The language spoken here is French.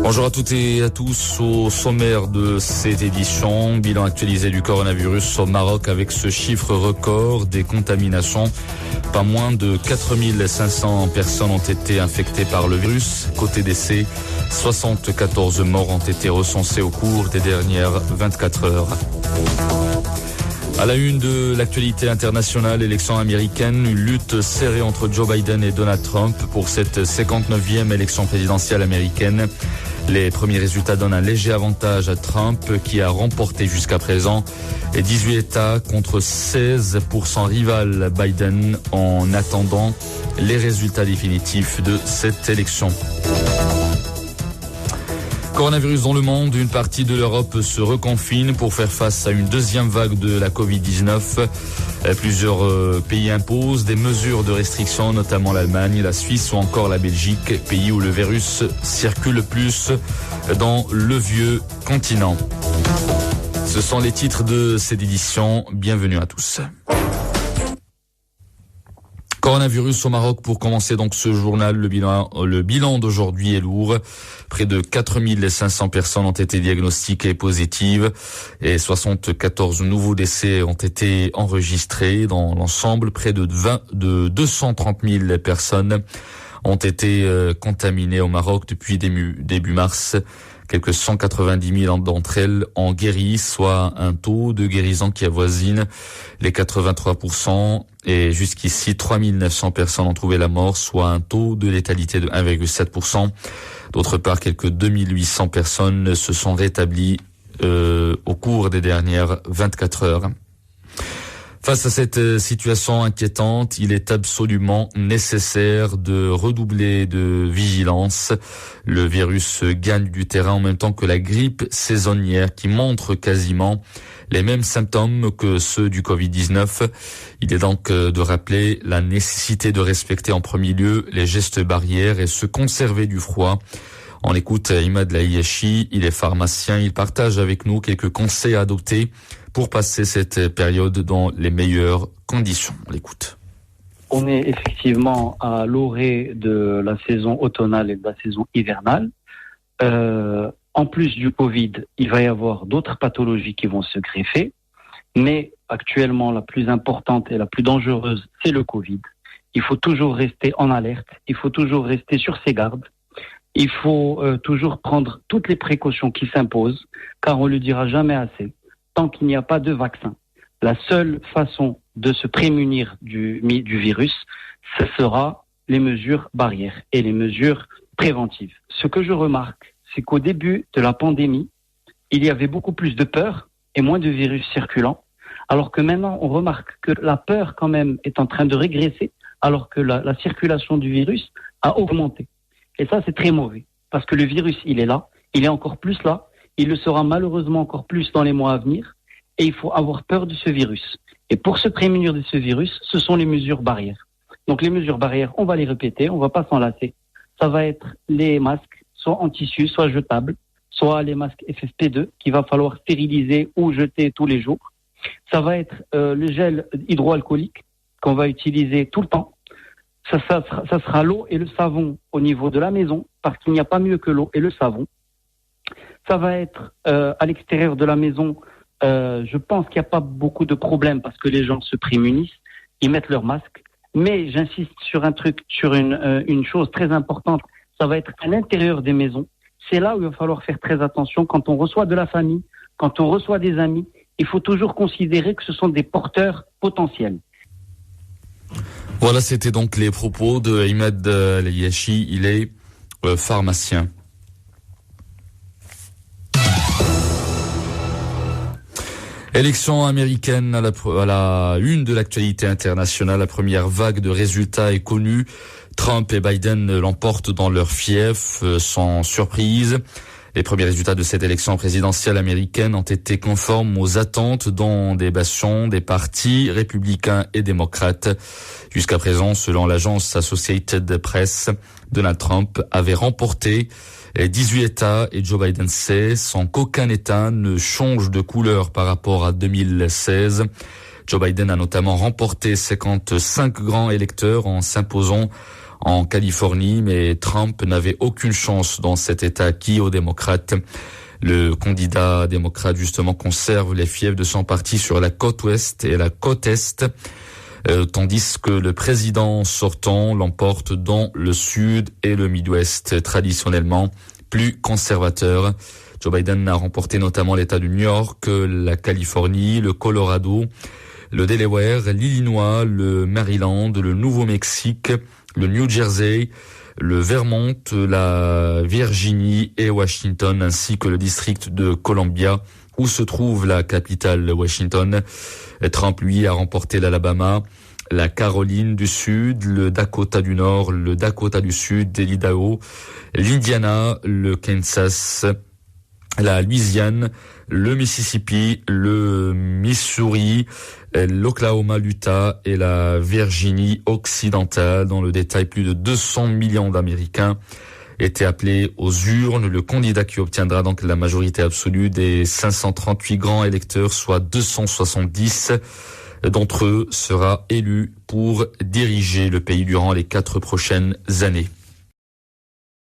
Bonjour à toutes et à tous. Au sommaire de cette édition, bilan actualisé du coronavirus au Maroc avec ce chiffre record des contaminations. Pas moins de 4500 personnes ont été infectées par le virus. Côté décès, 74 morts ont été recensés au cours des dernières 24 heures. À la une de l'actualité internationale, élection américaine, une lutte serrée entre Joe Biden et Donald Trump pour cette 59e élection présidentielle américaine. Les premiers résultats donnent un léger avantage à Trump qui a remporté jusqu'à présent 18 États contre 16 pour son rival Biden en attendant les résultats définitifs de cette élection. Coronavirus dans le monde, une partie de l'Europe se reconfine pour faire face à une deuxième vague de la Covid-19. Plusieurs pays imposent des mesures de restriction, notamment l'Allemagne, la Suisse ou encore la Belgique, pays où le virus circule le plus dans le vieux continent. Ce sont les titres de cette édition. Bienvenue à tous. Coronavirus au Maroc pour commencer donc ce journal. Le bilan d'aujourd'hui est lourd. Près de 4500 personnes ont été diagnostiquées positives et 74 nouveaux décès ont été enregistrés. Dans l'ensemble, près de 230 000 personnes ont été contaminées au Maroc depuis début mars. Quelques 190 000 d'entre elles ont guéri, soit un taux de guérison qui avoisine les 83%. Et jusqu'ici, 3 900 personnes ont trouvé la mort, soit un taux de létalité de 1,7%. D'autre part, quelques 2800 personnes se sont rétablies au cours des dernières 24 heures. Face à cette situation inquiétante, il est absolument nécessaire de redoubler de vigilance. Le virus gagne du terrain en même temps que la grippe saisonnière qui montre quasiment les mêmes symptômes que ceux du Covid-19. Il est donc de rappeler la nécessité de respecter en premier lieu les gestes barrières et se conserver du froid. On écoute Imad Laïachi, il est pharmacien, il partage avec nous quelques conseils à adopter pour passer cette période dans les meilleures conditions. On l'écoute. On est effectivement à l'orée de la saison automnale et de la saison hivernale. En plus du Covid, il va y avoir d'autres pathologies qui vont se greffer. Mais actuellement, la plus importante et la plus dangereuse, c'est le Covid. Il faut toujours rester en alerte. Il faut toujours rester sur ses gardes. Il faut toujours prendre toutes les précautions qui s'imposent, car on ne le dira jamais assez. Tant qu'il n'y a pas de vaccin, la seule façon de se prémunir du virus, ce sera les mesures barrières et les mesures préventives. Ce que je remarque, c'est qu'au début de la pandémie, il y avait beaucoup plus de peur et moins de virus circulant, alors que maintenant, on remarque que la peur quand même est en train de régresser, alors que la circulation du virus a augmenté. Et ça, c'est très mauvais, parce que le virus, il est là, il est encore plus là, il le sera malheureusement encore plus dans les mois à venir, et il faut avoir peur de ce virus. Et pour se prémunir de ce virus, ce sont les mesures barrières. Donc les mesures barrières, on va les répéter, on va pas s'en lasser. Ça va être les masques, soit en tissu, soit jetables, soit les masques FFP2, qu'il va falloir stériliser ou jeter tous les jours. Ça va être le gel hydroalcoolique qu'on va utiliser tout le temps. Ça sera l'eau et le savon au niveau de la maison, parce qu'il n'y a pas mieux que l'eau et le savon. Ça va être à l'extérieur de la maison. Je pense qu'il n'y a pas beaucoup de problèmes parce que les gens se prémunissent, ils mettent leur masque. Mais j'insiste sur un truc, sur une chose très importante. Ça va être à l'intérieur des maisons. C'est là où il va falloir faire très attention. Quand on reçoit de la famille, quand on reçoit des amis, il faut toujours considérer que ce sont des porteurs potentiels. Voilà, c'était donc les propos de Imad Laïachi, il est pharmacien. Élection américaine à la une de l'actualité internationale. La première vague de résultats est connue. Trump et Biden l'emportent dans leur fief sans surprise. Les premiers résultats de cette élection présidentielle américaine ont été conformes aux attentes dans des bastions des partis républicains et démocrates. Jusqu'à présent, selon l'agence Associated Press, Donald Trump avait remporté 18 États et Joe Biden 16, sans qu'aucun État ne change de couleur par rapport à 2016. Joe Biden a notamment remporté 55 grands électeurs en s'imposant en Californie, mais Trump n'avait aucune chance dans cet État acquis aux démocrates. Le candidat démocrate, justement, conserve les fiefs de son parti sur la côte ouest et la côte est, tandis que le président sortant l'emporte dans le sud et le Midwest, traditionnellement plus conservateur. Joe Biden a remporté notamment l'État du New York, la Californie, le Colorado, le Delaware, l'Illinois, le Maryland, le Nouveau-Mexique, le New Jersey, le Vermont, la Virginie et Washington, ainsi que le district de Columbia, où se trouve la capitale Washington. Trump, lui, a remporté l'Alabama, la Caroline du Sud, le Dakota du Nord, le Dakota du Sud, l'Idaho, l'Indiana, le Kansas, la Louisiane, le Mississippi, le Missouri, l'Oklahoma, l'Utah et la Virginie occidentale. Dans le détail, plus de 200 millions d'Américains étaient appelés aux urnes. Le candidat qui obtiendra donc la majorité absolue des 538 grands électeurs, soit 270 d'entre eux, sera élu pour diriger le pays durant les 4 prochaines années.